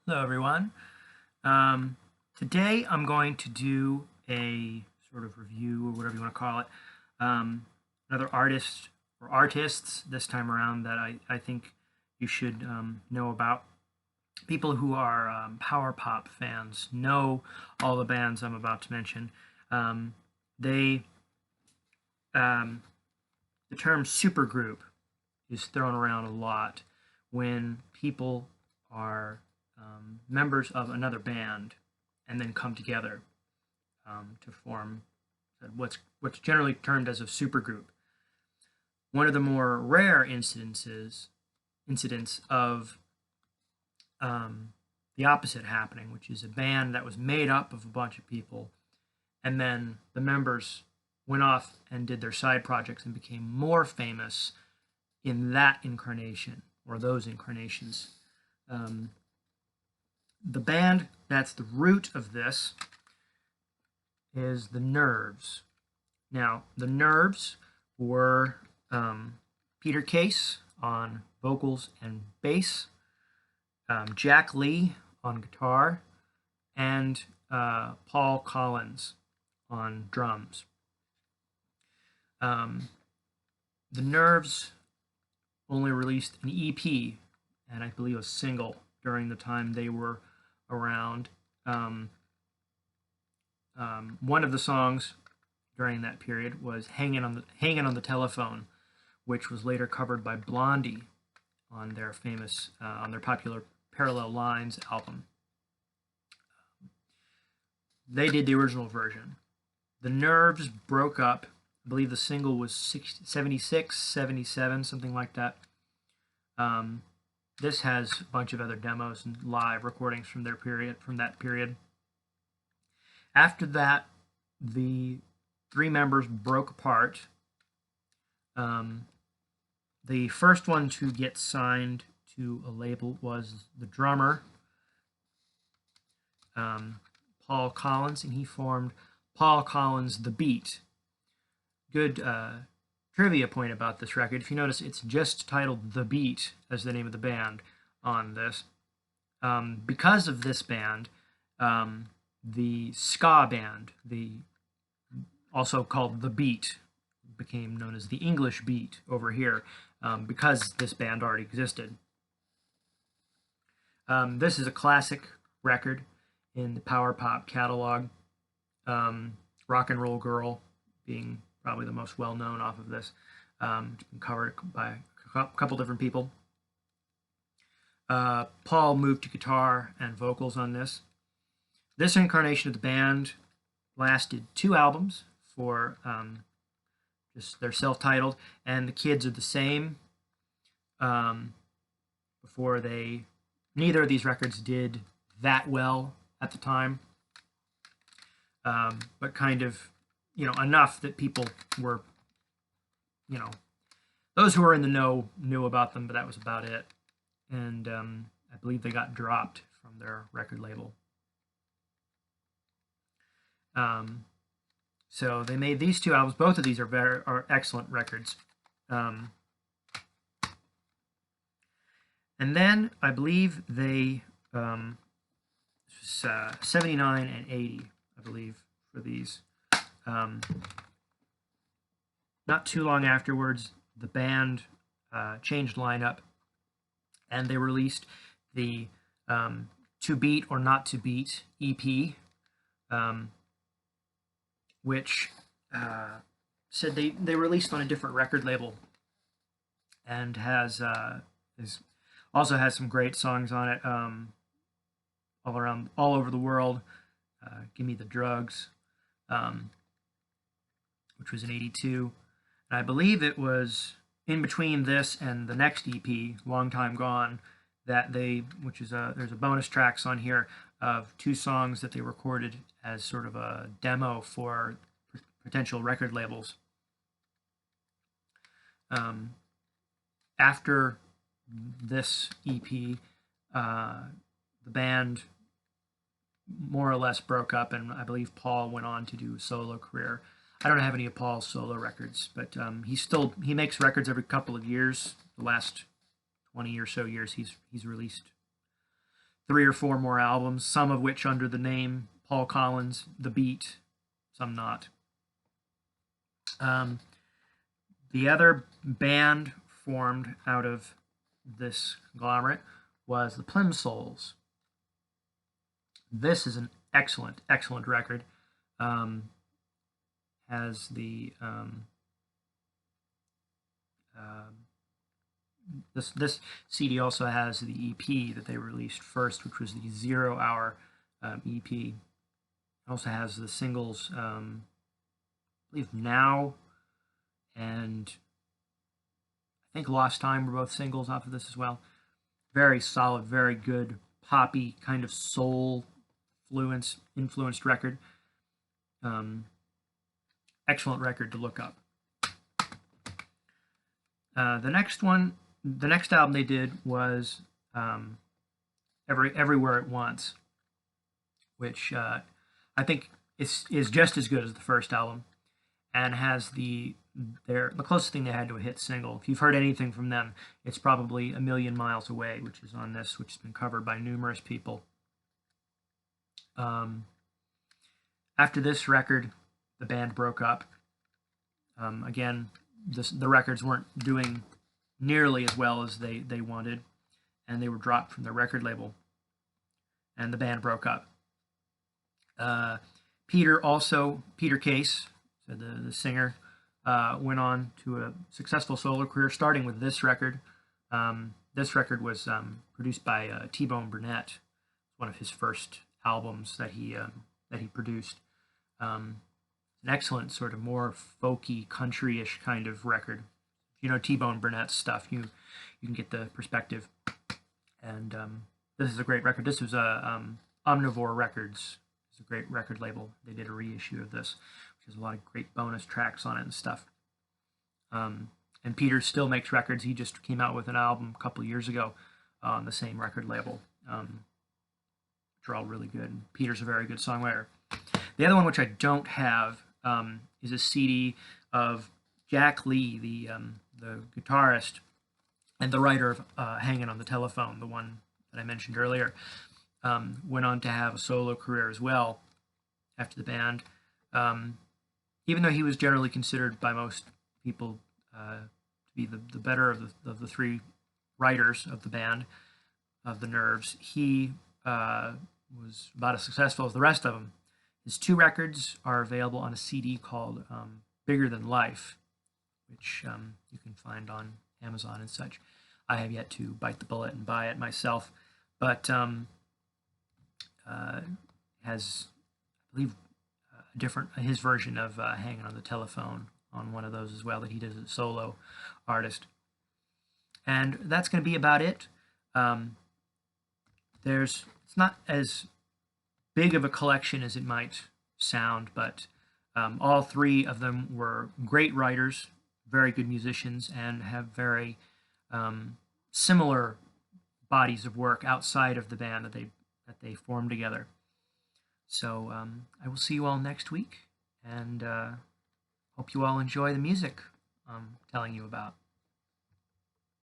Hello, everyone. Today I'm going to do a sort of review or whatever you want to call it. Another artist or artists this time around that I think you should know about. People who are power pop fans know all the bands I'm about to mention. They The term supergroup is thrown around a lot when people are members of another band and then come together to form what's generally termed as a supergroup. One of the more rare incidents of the opposite happening, which is a band that was made up of a bunch of people, and then the members went off and did their side projects and became more famous in that incarnation or those incarnations. The band that's the root of this is the Nerves. Now, the Nerves were Peter Case on vocals and bass, Jack Lee on guitar, and Paul Collins on drums. The Nerves only released an EP and I believe a single during the time they were around. One of the songs during that period was "Hanging on the Telephone," which was later covered by Blondie on their popular Parallel Lines album. They did the original version. The Nerves broke up. I believe the single was 76, 77, something like that. This has a bunch of other demos and live recordings from that period. After that, the three members broke apart. The first one to get signed to a label was the drummer, Paul Collins, and he formed Paul Collins The Beat. Good trivia point about this record. If you notice, it's just titled The Beat as the name of the band on this. Because of this band, the ska band, also called The Beat, became known as the English Beat over here because this band already existed. This is a classic record in the power pop catalog. Rock and Roll Girl being probably the most well-known off of this. It's been covered by a couple different people. Paul moved to guitar and vocals on this. This incarnation of the band lasted 2 albums for just they're self-titled, and the kids are the same. Neither of these records did that well at the time, but kind of, enough that people were, those who were in the know knew about them, but that was about it. And I believe they got dropped from their record label. So they made these 2 albums. Both of these are excellent records. And then I believe they 79 and 80, I believe, for these. Not too long afterwards, the band changed lineup, and they released the To Beat or Not to Beat EP, which said they released on a different record label, and also has some great songs on it, all over the world. Give Me the Drugs, which was in '82, and I believe it was in between this and the next EP, Long Time Gone, that there's a bonus tracks on here of 2 songs that they recorded as sort of a demo for potential record labels. After this EP, the band more or less broke up, and I believe Paul went on to do a solo career. I don't have any of Paul's solo records, but he makes records every couple of years. The last 20 or so years, he's released 3 or 4 more albums, some of which under the name Paul Collins, The Beat, some not. The other band formed out of this conglomerate was the Plimsouls. This is an excellent, excellent record. Has the this CD also has the EP that they released first, which was the 0 Hour EP. It also has the singles, I believe Now and I think Lost Time were both singles off of this as well. Very solid, very good, poppy, kind of soul influenced record. Excellent record to look up. The next album they did was Everywhere at Once, which I think is just as good as the first album, and has the closest thing they had to a hit single. If you've heard anything from them, it's probably A Million Miles Away, which is on this, which has been covered by numerous people. After this record, the band broke up. Again, the records weren't doing nearly as well as they wanted, and they were dropped from the record label, and the band broke up. Peter Case, so the singer, went on to a successful solo career, starting with this record. This record was produced by T-Bone Burnett, one of his first albums that he produced. An excellent sort of more folky, country-ish kind of record. If you know T-Bone Burnett's stuff, you can get the perspective. And this is a great record. This was Omnivore Records. It's a great record label. They did a reissue of this, which has a lot of great bonus tracks on it and stuff. And Peter still makes records. He just came out with an album a couple of years ago on the same record label, which are all really good. Peter's a very good songwriter. The other one, which I don't have, is a CD of Jack Lee, the guitarist and the writer of Hanging on the Telephone, the one that I mentioned earlier. Went on to have a solo career as well after the band. Even though he was generally considered by most people to be the better of the three writers of the band, of the Nerves, he was about as successful as the rest of them. His 2 records are available on a CD called Bigger Than Life, which you can find on Amazon and such. I have yet to bite the bullet and buy it myself, but has, I believe, his version of Hanging on the Telephone on one of those as well that he does as a solo artist. And that's going to be about it. It's not as big of a collection as it might sound, but all 3 of them were great writers, very good musicians, and have very similar bodies of work outside of the band that they formed together. So I will see you all next week, and hope you all enjoy the music I'm telling you about.